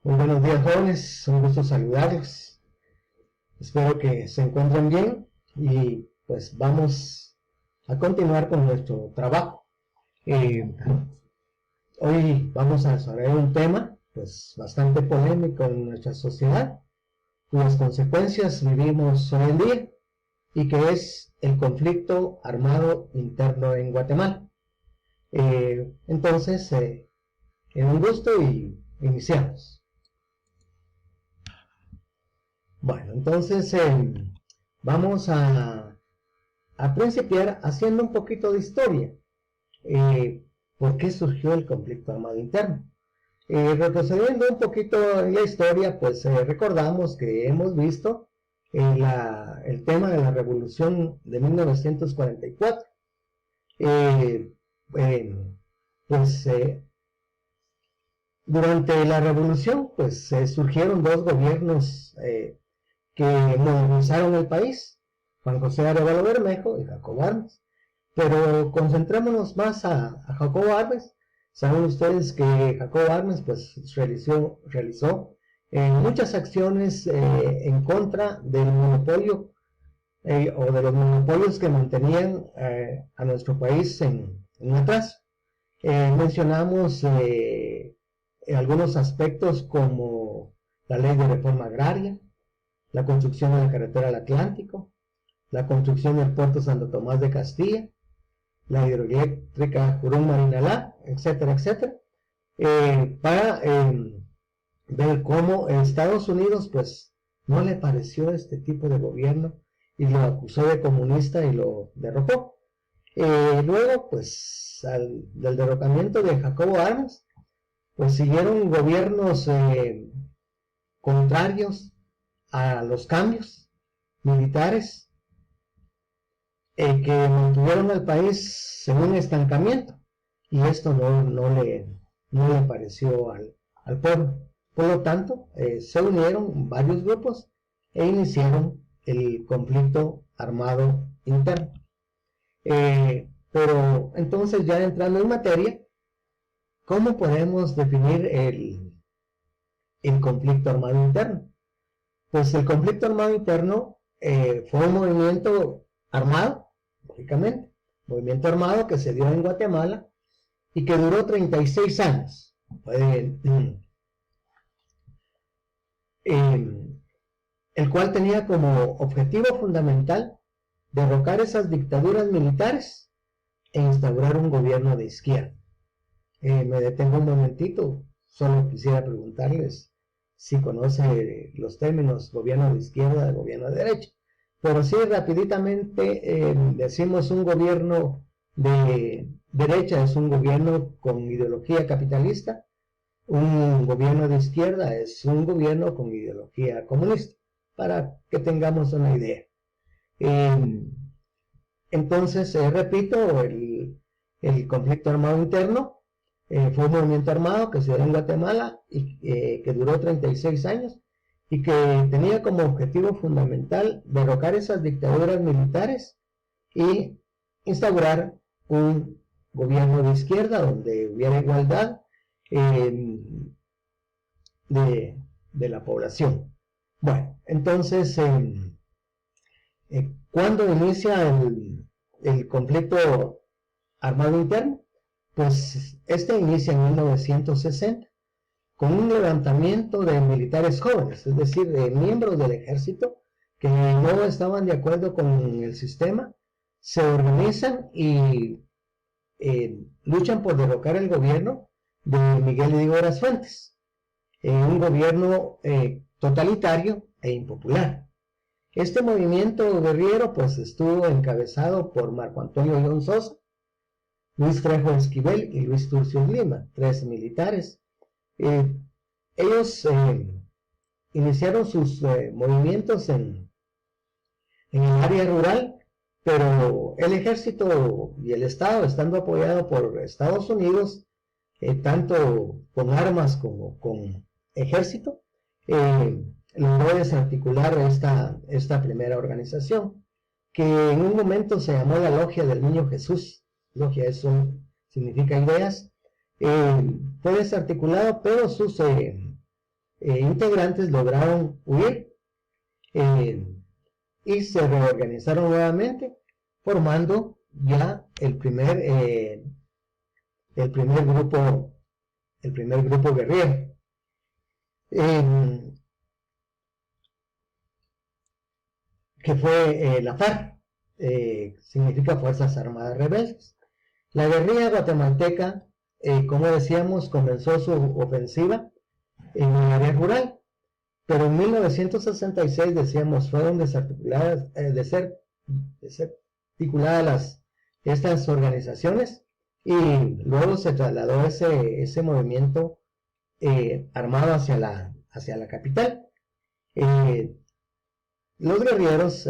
Muy buenos días, jóvenes, un gusto saludarlos. Espero que se encuentren bien y pues vamos a continuar con nuestro trabajo. Hoy vamos a desarrollar un tema pues bastante polémico en nuestra sociedad, cuyas consecuencias vivimos hoy en día y que es el conflicto armado interno en Guatemala. Entonces, un gusto y iniciamos. Bueno, entonces vamos a principiar haciendo un poquito de historia. ¿Por qué surgió el conflicto armado interno? Retrocediendo un poquito en la historia, pues recordamos que hemos visto el tema de la revolución de 1944. Pues durante la revolución, pues surgieron dos gobiernos que modernizaron el país, Juan José Arevalo Bermejo y Jacobo Arbenz. Pero concentrémonos más a Jacobo Arbenz. Saben ustedes que Jacobo Arbenz pues, realizó muchas acciones en contra del monopolio o de los monopolios que mantenían a nuestro país en atraso. Mencionamos algunos aspectos como la ley de reforma agraria, la construcción de la carretera al Atlántico, la construcción del puerto Santo Tomás de Castilla, la hidroeléctrica Jurún-Marinalá, etcétera, etcétera, para ver cómo Estados Unidos pues no le pareció este tipo de gobierno y lo acusó de comunista y lo derrocó. Luego pues del derrocamiento de Jacobo Arbenz pues siguieron gobiernos contrarios a los cambios militares que mantuvieron al país en un estancamiento, y esto no le pareció al pueblo. Por lo tanto, se unieron varios grupos e iniciaron el conflicto armado interno. Pero entonces, ya entrando en materia, ¿cómo podemos definir el conflicto armado interno? Pues el conflicto armado interno fue un movimiento armado, lógicamente, movimiento armado que se dio en Guatemala y que duró 36 años. El cual tenía como objetivo fundamental derrocar esas dictaduras militares e instaurar un gobierno de izquierda. Me detengo un momentito, solo quisiera preguntarles si conoce los términos gobierno de izquierda, gobierno de derecha. Pero sí, rapiditamente decimos un gobierno de derecha es un gobierno con ideología capitalista, un gobierno de izquierda es un gobierno con ideología comunista, para que tengamos una idea. Entonces, repito, el conflicto armado interno fue un movimiento armado que se dio en Guatemala y que duró 36 años y que tenía como objetivo fundamental derrocar esas dictaduras militares y instaurar un gobierno de izquierda donde hubiera igualdad de la población. Bueno, entonces, ¿cuándo inicia el conflicto armado interno? Pues este inicia en 1960 con un levantamiento de militares jóvenes, es decir, de miembros del ejército que no estaban de acuerdo con el sistema, se organizan y luchan por derrocar el gobierno de Miguel Díaz Fuentes, un gobierno totalitario e impopular. Este movimiento guerrillero pues estuvo encabezado por Marco Antonio León Sosa, Luis Trejo Esquivel y Luis Turcios Lima, 3 militares. Ellos iniciaron sus movimientos en el área rural, pero el ejército y el Estado, estando apoyado por Estados Unidos, tanto con armas como con ejército, logró desarticular esta primera organización, que en un momento se llamó la Logia del Niño Jesús. Logia, eso significa ideas. Fue desarticulado, pero sus integrantes lograron huir y se reorganizaron nuevamente, formando ya el primer grupo guerrero, que fue la FARC, significa Fuerzas Armadas Rebeldes. La guerrilla guatemalteca, como decíamos, comenzó su ofensiva en el área rural, pero en 1966, decíamos, fueron desarticuladas estas organizaciones, y luego se trasladó ese movimiento armado hacia la capital. Los guerrilleros,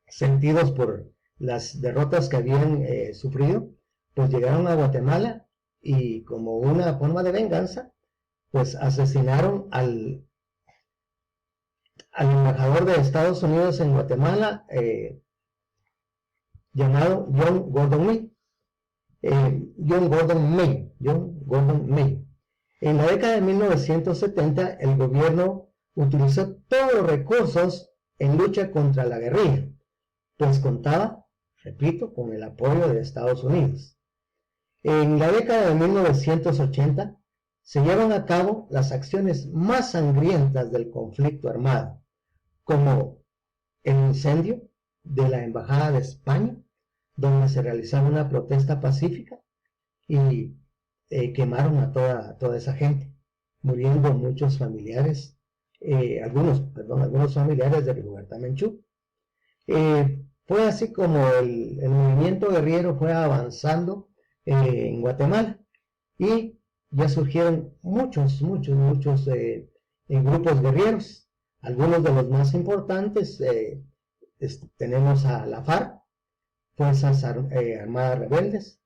sentidos por las derrotas que habían sufrido, pues llegaron a Guatemala y, como una forma de venganza, pues asesinaron al embajador de Estados Unidos en Guatemala, llamado John Gordon May. En la década de 1970, el gobierno utilizó todos los recursos en lucha contra la guerrilla, pues contaba, repito, con el apoyo de Estados Unidos. En la década de 1980 se llevan a cabo las acciones más sangrientas del conflicto armado, como el incendio de la Embajada de España, donde se realizaba una protesta pacífica, y quemaron a toda esa gente, muriendo muchos familiares, algunos familiares de Rigoberta Menchú. Fue así como el movimiento guerrillero fue avanzando en Guatemala, y ya surgieron muchos grupos guerrilleros. Algunos de los más importantes, tenemos a la FARC, Fuerzas Armadas Rebeldes;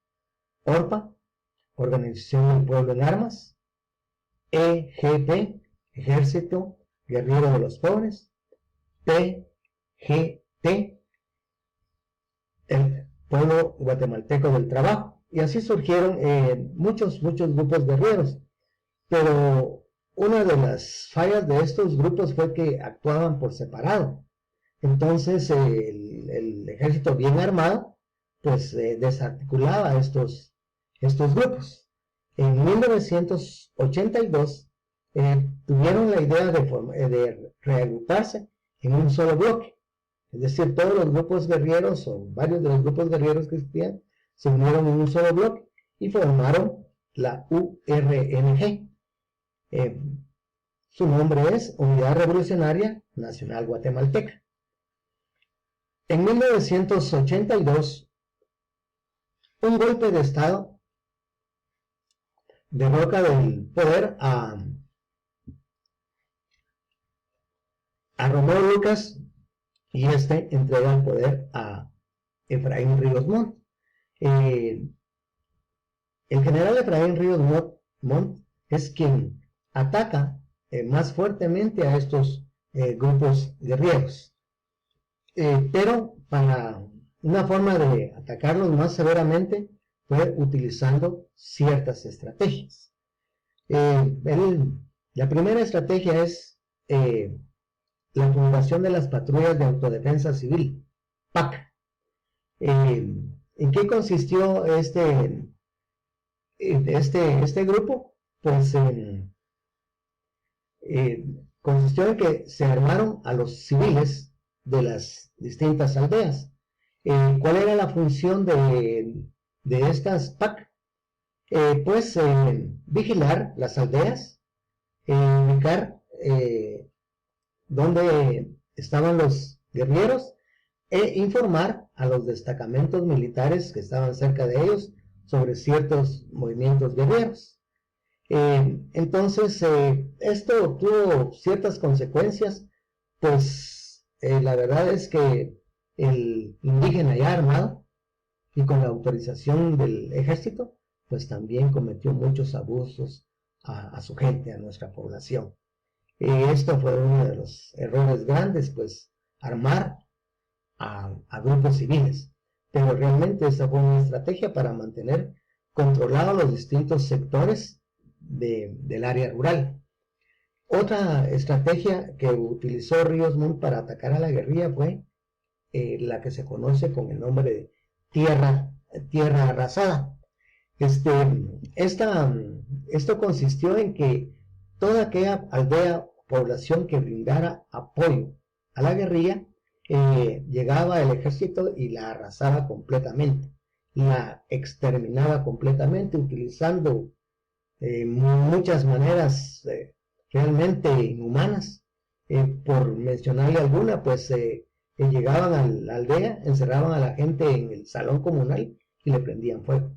ORPA, Organización del Pueblo en Armas; EGP, Ejército Guerrero de los Pobres; PGT, el Pueblo Guatemalteco del Trabajo. Y así surgieron muchos grupos guerrilleros. Pero una de las fallas de estos grupos fue que actuaban por separado. Entonces el ejército bien armado pues desarticulaba estos grupos. En 1982 tuvieron la idea de reagruparse en un solo bloque. Es decir, todos los grupos guerrilleros, o varios de los grupos guerrilleros que existían, se unieron en un solo bloque y formaron la URNG. Su nombre es Unidad Revolucionaria Nacional Guatemalteca. En 1982, un golpe de Estado derroca del poder a Romeo Lucas, y entrega el poder a Efraín Ríos Montt. El general Efraín Ríos Montt es quien ataca más fuertemente a estos grupos guerrilleros, pero para una forma de atacarlos más severamente fue utilizando ciertas estrategias. La primera estrategia es la fundación de las patrullas de autodefensa civil, PAC. ¿En qué consistió este grupo? Pues consistió en que se armaron a los civiles de las distintas aldeas. ¿Cuál era la función de estas PAC? Pues vigilar las aldeas, ubicar dónde estaban los guerrilleros, e informar a los destacamentos militares que estaban cerca de ellos sobre ciertos movimientos guerrilleros. Entonces, esto tuvo ciertas consecuencias, pues la verdad es que el indígena ya armado y con la autorización del ejército, pues también cometió muchos abusos a su gente, a nuestra población. Esto fue uno de los errores grandes, pues armar a grupos civiles, pero realmente esa fue una estrategia para mantener controlados los distintos sectores del área rural. Otra estrategia que utilizó Ríos Montt para atacar a la guerrilla fue la que se conoce con el nombre de tierra arrasada. Esto consistió en que toda aquella aldea, población que brindara apoyo a la guerrilla, llegaba el ejército y la arrasaba completamente, la exterminaba completamente, utilizando muchas maneras realmente inhumanas. Por mencionarle alguna, pues llegaban a la aldea, encerraban a la gente en el salón comunal y le prendían fuego.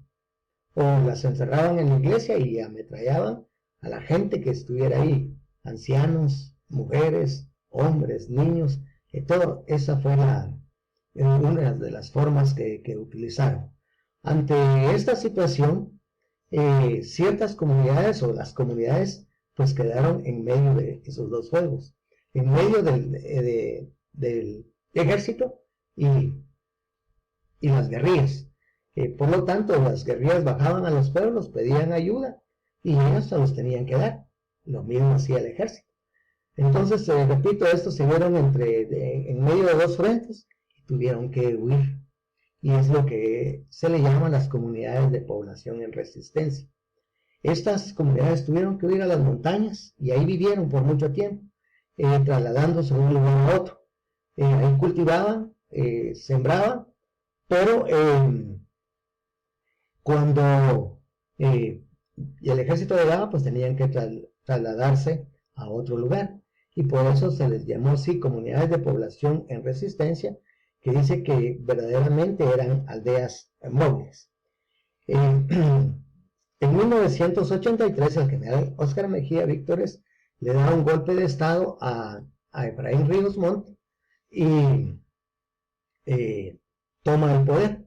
O las encerraban en la iglesia y ametrallaban a la gente que estuviera ahí, ancianos, mujeres, hombres, niños, todo. Esa fue una de las formas que utilizaron. Ante esta situación, ciertas comunidades o las comunidades pues quedaron en medio de esos dos fuegos, en medio del ejército y las guerrillas. Por lo tanto, las guerrillas bajaban a los pueblos, pedían ayuda y ellos se los tenían que dar. Lo mismo hacía el ejército. Entonces, repito, estos se vieron en medio de dos frentes y tuvieron que huir. Y es lo que se le llama las comunidades de población en resistencia. Estas comunidades tuvieron que huir a las montañas y ahí vivieron por mucho tiempo, trasladándose de un lugar a otro. Ahí cultivaban, sembraban, pero cuando el ejército llegaba, pues tenían que trasladarse a otro lugar. Y por eso se les llamó así comunidades de población en resistencia, que dice que verdaderamente eran aldeas móviles. En 1983 el general Óscar Mejía Víctores le da un golpe de estado a Efraín Ríos Montt y toma el poder.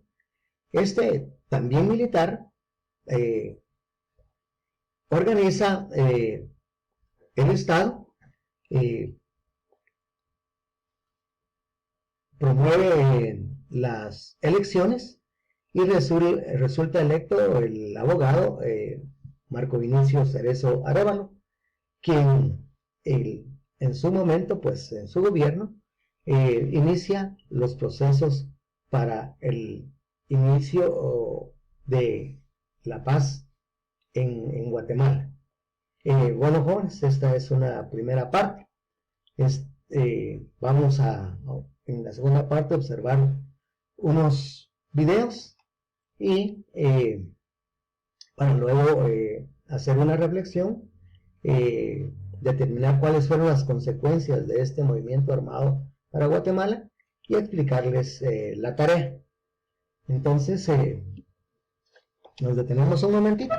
También militar, organiza el Estado, promueve las elecciones y resulta electo el abogado Marco Vinicio Cerezo Arévalo, quien en su momento, pues en su gobierno, inicia los procesos para el inicio de la paz en Guatemala. Bueno, jóvenes, esta es una primera parte. Vamos en la segunda parte, observar unos videos y para luego hacer una reflexión, determinar cuáles fueron las consecuencias de este movimiento armado para Guatemala y explicarles la tarea. Entonces, nos detenemos un momentito.